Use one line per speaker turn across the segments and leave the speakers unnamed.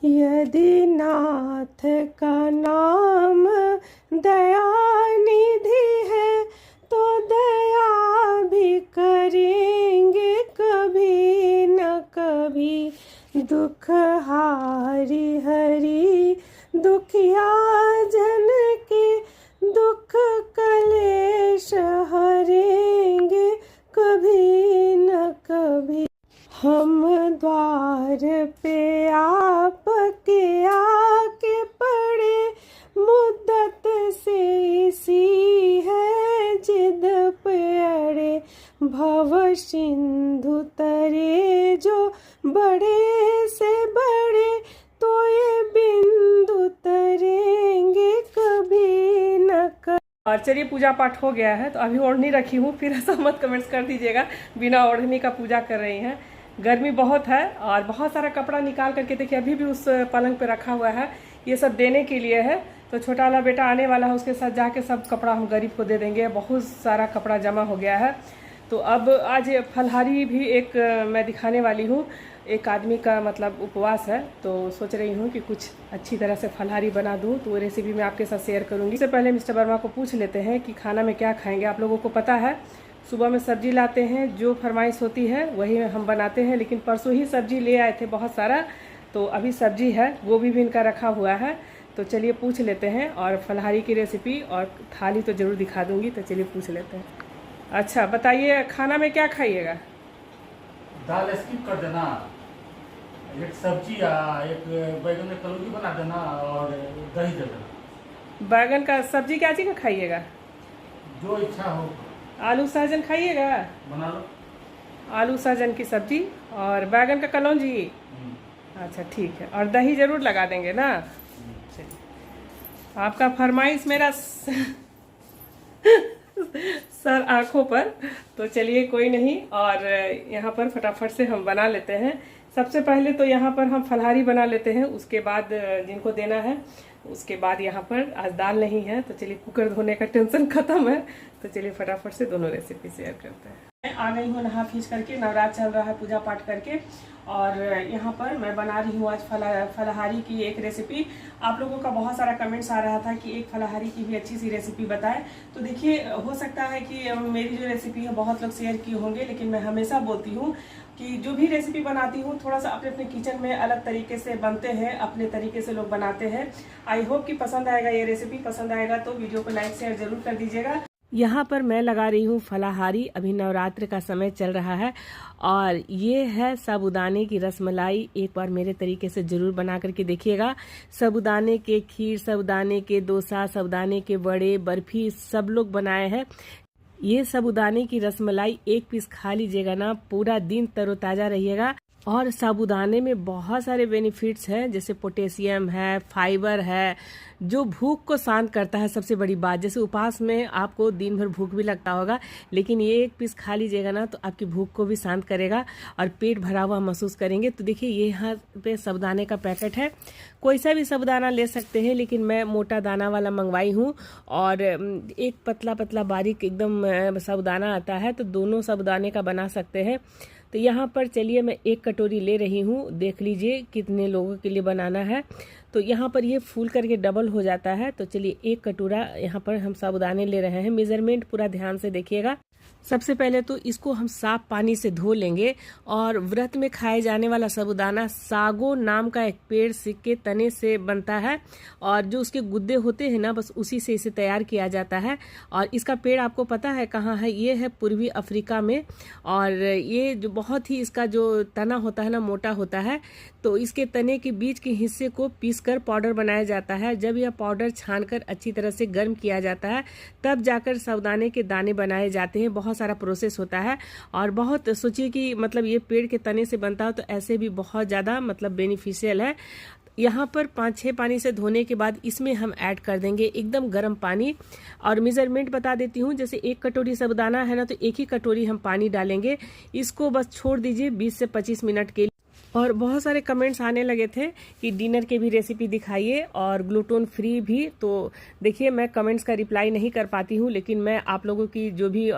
यदि नाथ का नाम दयानिधि है तो दया भी करेंगे कभी न कभी। दुख हारी हरि दुखिया जन के दुख कलेश हरेंगे कभी न कभी। हम द्वार पे आपके आके पड़े मुद्दत से इसी है जिद पे अड़े। भव सिंधु तरे जो बड़े से बड़े तो ये बिंदु तरेंगे कभी न कभी। और चलिए पूजा पाठ हो गया है, तो अभी ओढ़नी रखी हूँ, फिर ऐसा मत कमेंट्स कर दीजिएगा बिना ओढ़नी का पूजा कर रही हैं। गर्मी बहुत है और बहुत सारा कपड़ा निकाल करके देखिए अभी भी उस पलंग पे रखा हुआ है। ये सब देने के लिए है, तो छोटा वाला बेटा आने वाला है, उसके साथ जाके सब कपड़ा हम गरीब को दे देंगे। बहुत सारा कपड़ा जमा हो गया है। तो अब आज फलहारी भी एक मैं दिखाने वाली हूँ। एक आदमी का मतलब उपवास है, तो सोच रही हूँ कि कुछ अच्छी तरह से फलहारी बना दूँ, तो वो रेसिपी मैं आपके साथ शेयर करूँगी। इससे पहले मिस्टर वर्मा को पूछ लेते हैं कि खाना में क्या खाएंगे। आप लोगों को पता है सुबह में सब्जी लाते हैं, जो फरमाइश होती है वही हम बनाते हैं, लेकिन परसों ही सब्जी ले आए थे बहुत सारा, तो अभी सब्जी है, गोभी भी इनका रखा हुआ है। तो चलिए पूछ लेते हैं, और फलहारी की रेसिपी और थाली तो ज़रूर दिखा दूँगी। तो चलिए पूछ लेते हैं। अच्छा बताइए, खाना में क्या खाइएगा?
दाल स्किप कर देना, एक सब्जी या एक बैगन का कलौजी बना देना और दही दे देना।
बैगन का सब्जी क्या चीज़ का खाइएगा?
जो इच्छा हो।
आलू सहजन खाइएगा?
बना लो।
आलू सहजन की सब्जी और बैगन का कलौजी। अच्छा ठीक है, और दही जरूर लगा देंगे ना। चलिए, आपका फरमाइश मेरा सर आंखों पर, तो चलिए कोई नहीं। और यहाँ पर फटाफट से हम बना लेते हैं। सबसे पहले तो यहाँ पर हम फलहारी बना लेते हैं, उसके बाद जिनको देना है, उसके बाद यहाँ पर आज दाल नहीं है, तो चलिए कुकर धोने का टेंशन खत्म है। तो चलिए फटाफट से दोनों रेसिपी शेयर करते हैं। मैं आ गई हूँ नहा खींच करके, नवरात्र चल रहा है, पूजा पाठ करके, और यहाँ पर मैं बना रही हूँ आज फलाहारी की एक रेसिपी। आप लोगों का बहुत सारा कमेंट्स आ रहा था कि एक फलाहारी की भी अच्छी सी रेसिपी बताएं। तो देखिए, हो सकता है कि मेरी जो रेसिपी है बहुत लोग शेयर किए होंगे, लेकिन मैं हमेशा बोलती हूँ कि जो भी रेसिपी बनाती हूँ थोड़ा सा अपने अपने किचन में अलग तरीके से बनते हैं, अपने तरीके से लोग बनाते हैं। आई होप कि पसंद आएगा ये रेसिपी। पसंद आएगा तो वीडियो को लाइक शेयर जरूर कर दीजिएगा। यहाँ पर मैं लगा रही हूँ फलाहारी। अभी नवरात्र का समय चल रहा है, और ये है साबूदाने की रसमलाई। एक बार मेरे तरीके से जरूर बना करके देखिएगा। साबूदाने के खीर, साबूदाने के डोसा, साबूदाने के बड़े, बर्फी सब लोग बनाए हैं। ये साबूदाने की रसमलाई एक पीस खा लीजिएगा ना, पूरा दिन तरोताजा रहिएगा। और साबूदाने में बहुत सारे बेनिफिट्स हैं, जैसे पोटेशियम है, फाइबर है, जो भूख को शांत करता है। सबसे बड़ी बात, जैसे उपवास में आपको दिन भर भूख भी लगता होगा, लेकिन ये एक पीस खा लीजिएगा ना तो आपकी भूख को भी शांत करेगा और पेट भरा हुआ महसूस करेंगे। तो देखिए, ये यहाँ पे साबूदाने का पैकेट है। कोई सा भी साबूदाना ले सकते हैं, लेकिन मैं मोटा दाना वाला मंगवाई हूँ, और एक पतला पतला बारीक एकदम साबूदाना आता है, तो दोनों साबूदाने का बना सकते हैं। तो यहाँ पर चलिए मैं एक कटोरी ले रही हूँ, देख लीजिए कितने लोगों के लिए बनाना है। तो यहाँ पर ये फूल करके डबल हो जाता है। तो चलिए एक कटोरा यहाँ पर हम साबूदाने ले रहे हैं। मेजरमेंट पूरा ध्यान से देखिएगा। सबसे पहले तो इसको हम साफ पानी से धो लेंगे। और व्रत में खाए जाने वाला साबूदाना सागो नाम का एक पेड़ के तने से बनता है, और जो उसके गुद्दे होते हैं ना, बस उसी से इसे तैयार किया जाता है। और इसका पेड़ आपको पता है कहाँ है? ये है पूर्वी अफ्रीका में। और ये जो बहुत ही इसका जो तना होता है ना, मोटा होता है। तो इसके तने के बीच के हिस्से को पीसकर पाउडर बनाया जाता है। जब यह पाउडर छानकर अच्छी तरह से गर्म किया जाता है, तब जाकर साबूदाने के दाने बनाए जाते हैं। बहुत सारा प्रोसेस होता है, और बहुत सोचिए कि मतलब ये पेड़ के तने से बनता है, तो ऐसे भी बहुत ज़्यादा मतलब बेनिफिशियल है। यहाँ पर 5-6 पानी से धोने के बाद इसमें हम ऐड कर देंगे एकदम गर्म पानी। और मेजरमेंट बता देती हूँ, जैसे 1 कटोरी साबूदाना है ना, तो 1 ही कटोरी हम पानी डालेंगे। इसको बस छोड़ दीजिए 20 से 25 मिनट के लिए। और बहुत सारे कमेंट्स आने लगे थे कि डिनर के भी रेसिपी दिखाइए और ग्लूटेन फ्री भी। तो देखिए, मैं कमेंट्स का रिप्लाई नहीं कर पाती हूँ, लेकिन मैं आप लोगों की जो भी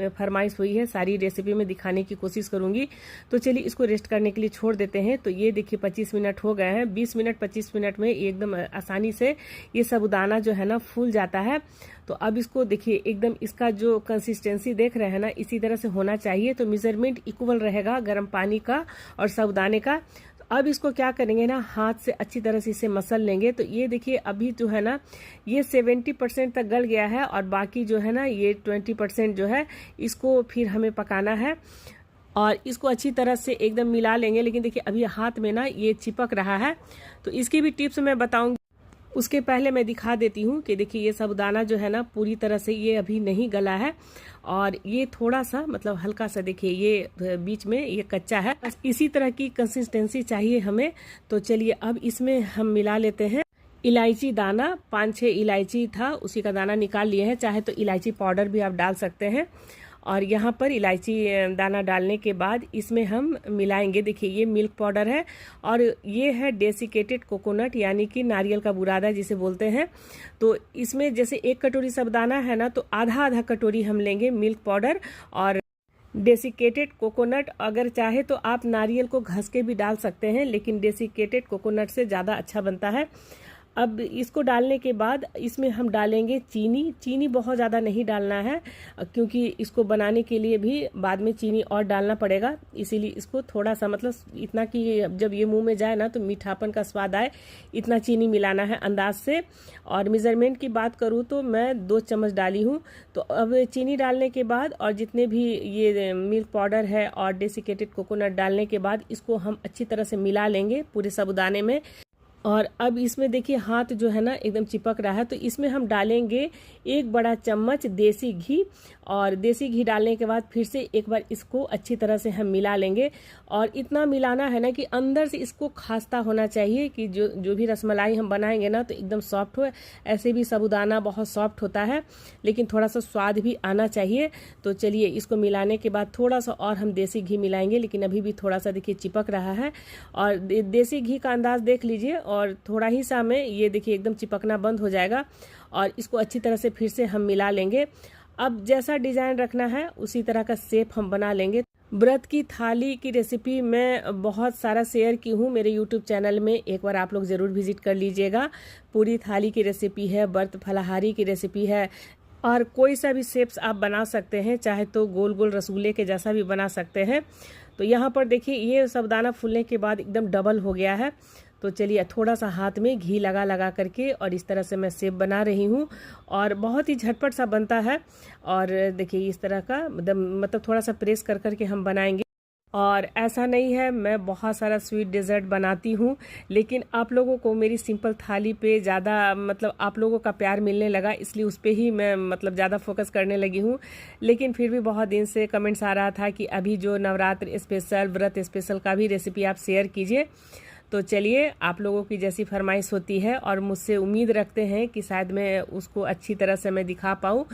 फरमाइश हुई है सारी रेसिपी में दिखाने की कोशिश करूँगी। तो चलिए इसको रेस्ट करने के लिए छोड़ देते हैं। तो ये देखिए 25 मिनट हो गए हैं। 20 मिनट 25 मिनट में एकदम आसानी से ये साबूदाना जो है ना फूल जाता है। तो अब इसको देखिए, एकदम इसका जो कंसिस्टेंसी देख रहे हैं ना, इसी तरह से होना चाहिए। तो मेजरमेंट इक्वल रहेगा गर्म पानी का और साबूदाने का। तो अब इसको क्या करेंगे ना, हाथ से अच्छी तरह से इसे मसल लेंगे। तो ये देखिए अभी जो है ना ये 70% तक गल गया है और बाकी जो है ना ये 20% जो है इसको फिर हमें पकाना है और इसको अच्छी तरह से एकदम मिला लेंगे। लेकिन देखिए अभी हाथ में ना ये चिपक रहा है, तो इसकी भी टिप्स मैं बताऊंगी। उसके पहले मैं दिखा देती हूँ कि देखिए ये साबूदाना जो है ना पूरी तरह से ये अभी नहीं गला है और ये थोड़ा सा मतलब हल्का सा देखिए ये बीच में ये कच्चा है। इसी तरह की कंसिस्टेंसी चाहिए हमें। तो चलिए अब इसमें हम मिला लेते हैं इलायची दाना। 5-6 इलायची था, उसी का दाना निकाल लिए हैं। चाहे तो इलायची पाउडर भी आप डाल सकते हैं। और यहाँ पर इलायची दाना डालने के बाद इसमें हम मिलाएंगे, देखिए ये मिल्क पाउडर है और ये है डेसिकेटेड कोकोनट यानी कि नारियल का बुरादा जिसे बोलते हैं। तो इसमें जैसे 1 कटोरी साबुदाना है ना, तो आधा कटोरी हम लेंगे मिल्क पाउडर और डेसिकेटेड कोकोनट। अगर चाहे तो आप नारियल को घस के भी डाल सकते हैं, लेकिन डेसिकेटेड कोकोनट से ज़्यादा अच्छा बनता है। अब इसको डालने के बाद इसमें हम डालेंगे चीनी। चीनी बहुत ज़्यादा नहीं डालना है क्योंकि इसको बनाने के लिए भी बाद में चीनी और डालना पड़ेगा, इसीलिए इसको थोड़ा सा मतलब इतना कि जब ये मुंह में जाए ना तो मीठापन का स्वाद आए, इतना चीनी मिलाना है अंदाज से। और मेज़रमेंट की बात करूँ तो मैं 2 चम्मच डाली हूँ। तो अब चीनी डालने के बाद और जितने भी ये मिल्क पाउडर है और डेसिकेटेड कोकोनट डालने के बाद इसको हम अच्छी तरह से मिला लेंगे पूरे साबुदाने में। और अब इसमें देखिए हाथ जो है ना एकदम चिपक रहा है, तो इसमें हम डालेंगे 1 बड़ा चम्मच देसी घी। और देसी घी डालने के बाद फिर से एक बार इसको अच्छी तरह से हम मिला लेंगे। और इतना मिलाना है ना कि अंदर से इसको खास्ता होना चाहिए कि जो भी रसमलाई हम बनाएंगे ना तो एकदम सॉफ्ट हो। ऐसे भी साबूदाना बहुत सॉफ्ट होता है, लेकिन थोड़ा सा स्वाद भी आना चाहिए। तो चलिए इसको मिलाने के बाद थोड़ा सा और हम देसी घी मिलाएंगे, लेकिन अभी भी थोड़ा सा देखिए चिपक रहा है। और देसी घी का अंदाज देख लीजिए और थोड़ा ही सा में ये देखिए एकदम चिपकना बंद हो जाएगा। और इसको अच्छी तरह से फिर से हम मिला लेंगे। अब जैसा डिजाइन रखना है उसी तरह का शेप हम बना लेंगे। व्रत की थाली की रेसिपी मैं बहुत सारा शेयर की हूँ मेरे YouTube चैनल में, एक बार आप लोग जरूर विजिट कर लीजिएगा। पूरी थाली की रेसिपी है, व्रत फलाहारी की रेसिपी है और कोई सा भी शेप्स आप बना सकते हैं, चाहे तो गोल गोल रसगुल्ले के जैसा भी बना सकते हैं। तो यहाँ पर देखिए ये साबुदाना फूलने के बाद एकदम डबल हो गया है। तो चलिए थोड़ा सा हाथ में घी लगा करके और इस तरह से मैं शेप बना रही हूँ और बहुत ही झटपट सा बनता है। और देखिए इस तरह का मतलब थोड़ा सा प्रेस कर करके हम बनाएंगे। और ऐसा नहीं है मैं बहुत सारा स्वीट डेजर्ट बनाती हूँ, लेकिन आप लोगों को मेरी सिंपल थाली पे ज़्यादा मतलब आप लोगों का प्यार मिलने लगा, इसलिए उस पर ही मैं मतलब ज़्यादा फोकस करने लगी हूँ। लेकिन फिर भी बहुत दिन से कमेंट्स आ रहा था कि अभी जो नवरात्र स्पेशल व्रत स्पेशल का भी रेसिपी आप शेयर कीजिए। तो चलिए आप लोगों की जैसी फरमाइश होती है और मुझसे उम्मीद रखते हैं कि शायद मैं उसको अच्छी तरह से मैं दिखा पाऊँ।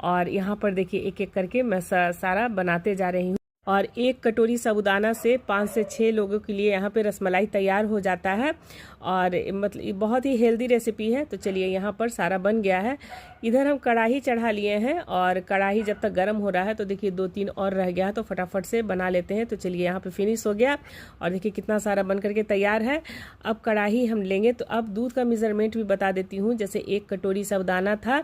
और यहाँ पर देखिए एक एक करके मैं सारा बनाते जा रही हूँ। और 1 कटोरी साबुदाना से 5 से 6 लोगों के लिए यहाँ पे रसमलाई तैयार हो जाता है और मतलब बहुत ही हेल्दी रेसिपी है। तो चलिए यहाँ पर सारा बन गया है। इधर हम कढ़ाई चढ़ा लिए हैं और कढ़ाई जब तक गर्म हो रहा है तो देखिए 2-3 और रह गया है, तो फटाफट से बना लेते हैं। तो चलिए यहाँ पे फिनिश हो गया और देखिए कितना सारा बन करके तैयार है। अब कढ़ाई हम लेंगे, तो अब दूध का मेजरमेंट भी बता देती हूँ। जैसे 1 कटोरी साबुदाना था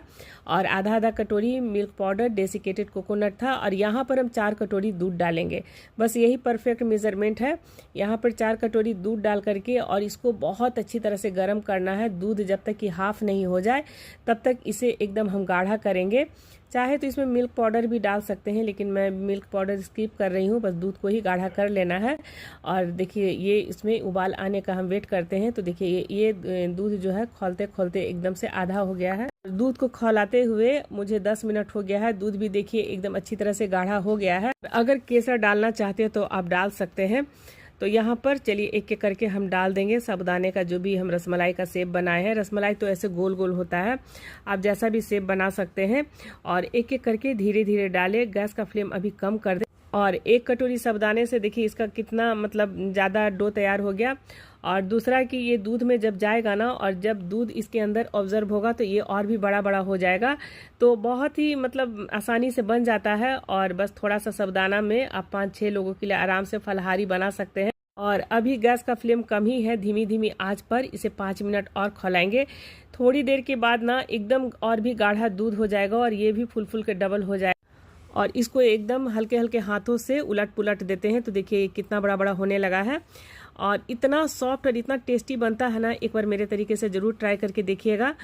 और आधा कटोरी मिल्क पाउडर डेसिकेटेड कोकोनट था और यहाँ पर हम 4 कटोरी दूध डालेंगे। बस यही परफेक्ट मेजरमेंट है। यहाँ पर 4 कटोरी दूध डाल करके और इसको बहुत अच्छी तरह से गर्म करना है। दूध जब तक कि हाफ नहीं हो जाए तब तक इसे एकदम हम गाढ़ा करेंगे। चाहे तो इसमें मिल्क पाउडर भी डाल सकते हैं, लेकिन मैं मिल्क पाउडर स्किप कर रही हूँ, बस दूध को ही गाढ़ा कर लेना है। और देखिए ये इसमें उबाल आने का हम वेट करते हैं। तो देखिए ये दूध जो है खौलते खौलते एकदम से आधा हो गया है। दूध को खौलाते हुए मुझे 10 मिनट हो गया है। दूध भी देखिए एकदम अच्छी तरह से गाढ़ा हो गया है। अगर केसर डालना चाहते हो तो आप डाल सकते हैं। तो यहाँ पर चलिए एक एक करके हम डाल देंगे साबुदाने का जो भी हम रसमलाई का शेप बनाए हैं। रसमलाई तो ऐसे गोल गोल होता है, आप जैसा भी शेप बना सकते हैं। और एक एक करके धीरे धीरे डालें। गैस का फ्लेम अभी कम कर दें। और 1 कटोरी साबुदाने से देखिए इसका कितना मतलब ज़्यादा डो तैयार हो गया। और दूसरा कि ये दूध में जब जाएगा ना और जब दूध इसके अंदर ऑब्जर्व होगा तो ये और भी बड़ा बड़ा हो जाएगा। तो बहुत ही मतलब आसानी से बन जाता है और बस थोड़ा सा साबुदाना में आप 5-6 लोगों के लिए आराम से फलाहारी बना सकते हैं। और अभी गैस का फ्लेम कम ही है, धीमी धीमी आंच पर इसे 5 मिनट और खौलाएंगे। थोड़ी देर के बाद ना एकदम और भी गाढ़ा दूध हो जाएगा और ये भी फुल के डबल हो जाएगा। और इसको एकदम हल्के हल्के हाथों से उलट पुलट देते हैं तो देखिए कितना बड़ा बड़ा होने लगा है और इतना सॉफ्ट और इतना टेस्टी बनता है ना। एक बार मेरे तरीके से ज़रूर ट्राई करके देखिएगा।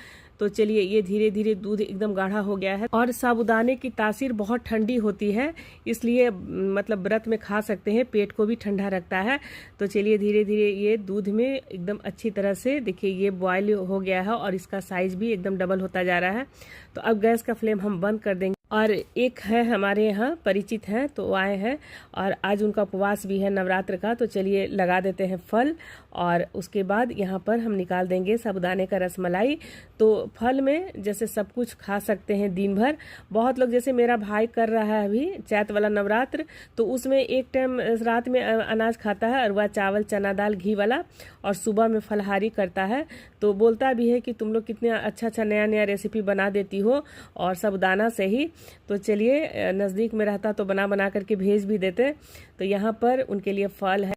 तो चलिए, ये धीरे धीरे दूध एकदम गाढ़ा हो गया है और साबुदाने की तासीर बहुत ठंडी होती है, इसलिए मतलब व्रत में खा सकते हैं, पेट को भी ठंडा रखता है। तो चलिए धीरे धीरे ये दूध में एकदम अच्छी तरह से देखिए ये बॉयल हो गया है और इसका साइज भी एकदम डबल होता जा रहा है। तो अब गैस का फ्लेम हम बंद कर देंगे। और एक है हमारे यहाँ परिचित हैं तो आए हैं और आज उनका उपवास भी है नवरात्र का। तो चलिए लगा देते हैं फल और उसके बाद यहाँ पर हम निकाल देंगे साबुदाने का रसमलाई। तो फल में जैसे सब कुछ खा सकते हैं दिन भर। बहुत लोग जैसे मेरा भाई कर रहा है अभी चैत वाला नवरात्र, तो उसमें एक टाइम रात में अनाज खाता है, अरवा चावल चना दाल घी वाला, और सुबह में फलहारी करता है। तो बोलता भी है कि तुम लोग कितने अच्छा नया नया रेसिपी बना देती हो और साबुदाना से ही। तो चलिए, नज़दीक में रहता तो बना करके भेज भी देते। तो यहाँ पर उनके लिए फल है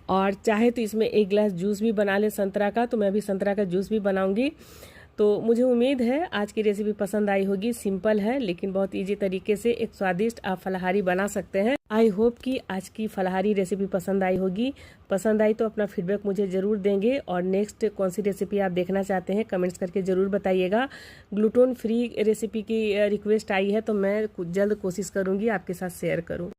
और चाहे तो इसमें 1 गिलास जूस भी बना ले संतरा का, तो मैं भी संतरा का जूस भी बनाऊंगी। तो मुझे उम्मीद है आज की रेसिपी पसंद आई होगी। सिंपल है लेकिन बहुत इजी तरीके से एक स्वादिष्ट आप फलाहारी बना सकते हैं। आई होप कि आज की फलाहारी रेसिपी पसंद आई होगी। पसंद आई तो अपना फीडबैक मुझे ज़रूर देंगे और नेक्स्ट कौन सी रेसिपी आप देखना चाहते हैं कमेंट्स करके ज़रूर बताइएगा। ग्लूटेन फ्री रेसिपी की रिक्वेस्ट आई है तो मैं जल्द कोशिश करूँगी आपके साथ शेयर करूँ।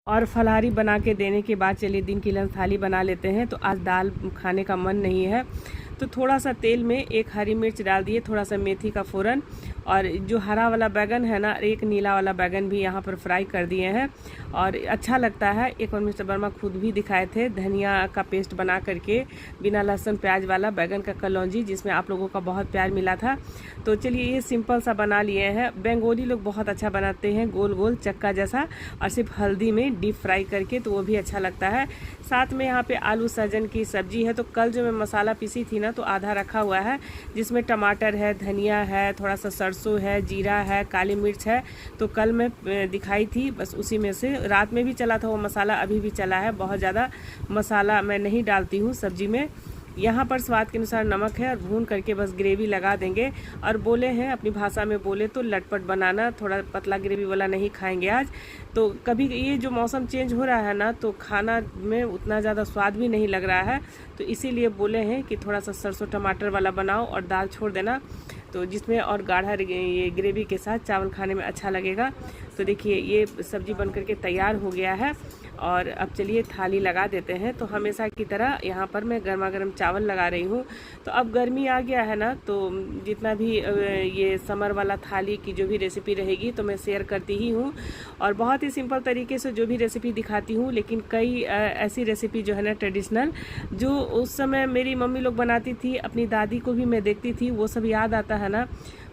और फलाहारी बना के देने के बाद चलिए दिन की लंच थाली बना लेते हैं। तो आज दाल खाने का मन नहीं है तो थोड़ा सा तेल में 1 हरी मिर्च डाल दिए, थोड़ा सा मेथी का फ़ोरन, और जो हरा वाला बैगन है ना, 1 नीला वाला बैगन भी यहाँ पर फ्राई कर दिए हैं और अच्छा लगता है। एक बार मिस्टर वर्मा खुद भी दिखाए थे धनिया का पेस्ट बना करके बिना लहसुन प्याज वाला बैगन का कलौंजी, जिसमें आप लोगों का बहुत प्यार मिला था। तो चलिए ये सिंपल सा बना लिए हैं। बेंगोली लोग बहुत अच्छा बनाते हैं, गोल गोल चक्का जैसा, और सिर्फ हल्दी में डीप फ्राई करके, तो वो भी अच्छा लगता है। साथ में यहाँ पे आलू सहजन की सब्जी है। तो कल जो मैं मसाला पीसी थी ना, तो आधा रखा हुआ है, जिसमें टमाटर है, धनिया है, थोड़ा सा सरसों है, जीरा है, काली मिर्च है। तो कल मैं दिखाई थी, बस उसी में से रात में भी चला था वो मसाला, अभी भी चला है। बहुत ज़्यादा मसाला मैं नहीं डालती हूँ सब्जी में। यहाँ पर स्वाद के अनुसार नमक है और भून करके बस ग्रेवी लगा देंगे। और बोले हैं अपनी भाषा में बोले तो लटपट बनाना, थोड़ा पतला ग्रेवी वाला नहीं खाएंगे आज। तो कभी ये जो मौसम चेंज हो रहा है ना, तो खाना में उतना ज़्यादा स्वाद भी नहीं लग रहा है, तो इसीलिए बोले हैं कि थोड़ा सा सरसों टमाटर वाला बनाओ और दाल छोड़ देना, तो जिसमें और गाढ़ा ये ग्रेवी के साथ चावल खाने में अच्छा लगेगा। तो देखिए ये सब्जी बन करके तैयार हो गया है और अब चलिए थाली लगा देते हैं। तो हमेशा की तरह यहाँ पर मैं गर्मा गर्म चावल लगा रही हूँ। तो अब गर्मी आ गया है ना, तो जितना भी ये समर वाला थाली की जो भी रेसिपी रहेगी तो मैं शेयर करती ही हूँ और बहुत ही सिंपल तरीके से जो भी रेसिपी दिखाती हूँ। लेकिन कई ऐसी रेसिपी जो है ना ट्रेडिशनल, जो उस समय मेरी मम्मी लोग बनाती थी, अपनी दादी को भी मैं देखती थी, वो सब याद आता है ना,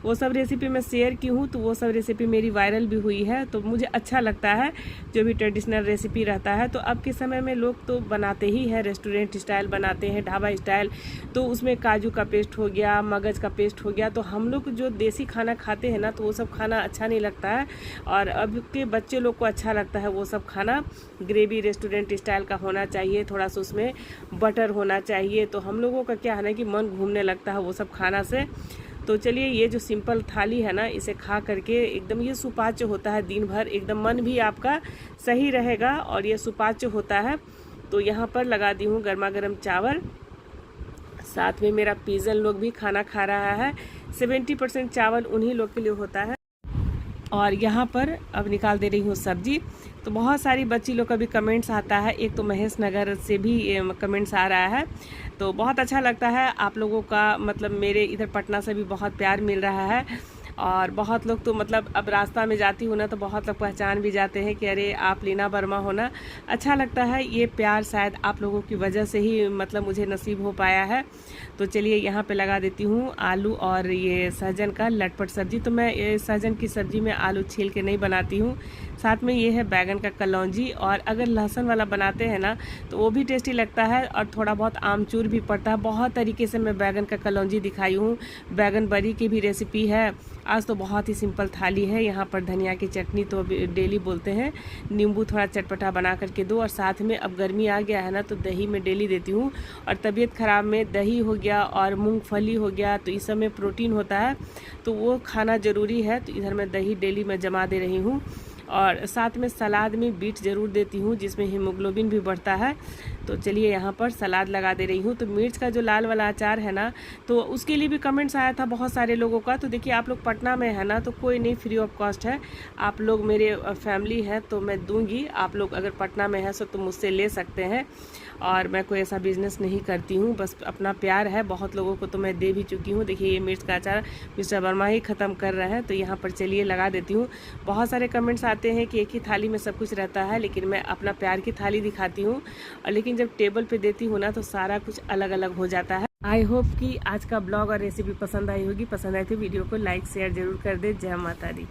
वो सब रेसिपी मैं शेयर की हूँ। तो वो सब रेसिपी मेरी वायरल भी हुई है, तो मुझे अच्छा लगता है जो भी ट्रेडिशनल रेसिपी रहता है। तो अब के समय में लोग तो बनाते ही हैं, रेस्टोरेंट स्टाइल बनाते हैं, ढाबा स्टाइल, तो उसमें काजू का पेस्ट हो गया, मगज का पेस्ट हो गया। तो हम लोग जो देसी खाना खाते हैं ना, तो वो सब खाना अच्छा नहीं लगता है और अब के बच्चे लोग को अच्छा लगता है वो सब खाना। ग्रेवी रेस्टोरेंट स्टाइल का होना चाहिए, थोड़ा सा उसमें बटर होना चाहिए। तो हम लोगों का क्या है ना कि मन घूमने लगता है वो सब खाना से। तो चलिए ये जो सिंपल थाली है ना, इसे खा करके एकदम ये सुपाच्य होता है, दिन भर एकदम मन भी आपका सही रहेगा और ये सुपाच्य होता है। तो यहाँ पर लगा दी हूँ गर्मा गर्म चावल, साथ में मेरा पिजन लोग भी खाना खा रहा है। 70% चावल उन्हीं लोग के लिए होता है। और यहाँ पर अब निकाल दे रही हूँ सब्जी। तो बहुत सारी बच्ची लोग का भी कमेंट्स आता है, एक तो महेश नगर से भी कमेंट्स आ रहा है, तो बहुत अच्छा लगता है आप लोगों का, मतलब मेरे इधर पटना से भी बहुत प्यार मिल रहा है। और बहुत लोग तो मतलब अब रास्ता में जाती हूँ ना तो बहुत लोग पहचान भी जाते हैं कि अरे आप लीना वर्मा हो ना। अच्छा लगता है, ये प्यार शायद आप लोगों की वजह से ही मतलब मुझे नसीब हो पाया है। तो चलिए यहाँ पे लगा देती हूँ आलू और ये सहजन का लटपट सब्जी। तो मैं ये सहजन की सब्जी में आलू छील के नहीं बनाती हूँ। साथ में ये है बैगन का कलौंजी, और अगर लहसुन वाला बनाते हैं ना तो वो भी टेस्टी लगता है और थोड़ा बहुत आमचूर भी पड़ता है। बहुत तरीके से मैं बैगन का कलौंजी दिखाई हूँ, बैगन बरी की भी रेसिपी है। आज तो बहुत ही सिंपल थाली है। यहाँ पर धनिया की चटनी तो डेली बोलते हैं, नींबू थोड़ा चटपटा बना करके दो, और साथ में अब गर्मी आ गया है ना तो दही में डेली देती हूँ। और तबीयत ख़राब में दही हो गया और मूंगफली हो गया, तो इस सब में प्रोटीन होता है तो वो खाना ज़रूरी है। तो इधर मैं दही डेली में जमा दे रही हूँ, और साथ में सलाद में बीट ज़रूर देती हूँ जिसमें हीमोग्लोबिन भी बढ़ता है। तो चलिए यहाँ पर सलाद लगा दे रही हूँ। तो मिर्च का जो लाल वाला अचार है ना, तो उसके लिए भी कमेंट्स आया था बहुत सारे लोगों का। तो देखिए आप लोग पटना में है ना तो कोई नहीं, फ्री ऑफ कॉस्ट है। आप लोग मेरे फैमिली है तो मैं दूंगी, आप लोग अगर पटना में है तो मुझसे ले सकते हैं। और मैं कोई ऐसा बिजनेस नहीं करती हूँ, बस अपना प्यार है। बहुत लोगों को तो मैं दे भी चुकी हूँ। देखिए ये मिर्च का अचार मिस्टर वर्मा ही ख़त्म कर रहे हैं, तो यहाँ पर चलिए लगा देती हूँ। बहुत सारे कमेंट्स आते हैं कि एक ही थाली में सब कुछ रहता है, लेकिन मैं अपना प्यार की थाली दिखाती हूँ, और लेकिन जब टेबल पे देती हूँ ना तो सारा कुछ अलग अलग हो जाता है। आई होप कि आज का ब्लॉग और रेसिपी पसंद आई होगी। पसंद आई तो वीडियो को लाइक शेयर जरूर कर दे। जय माता दी।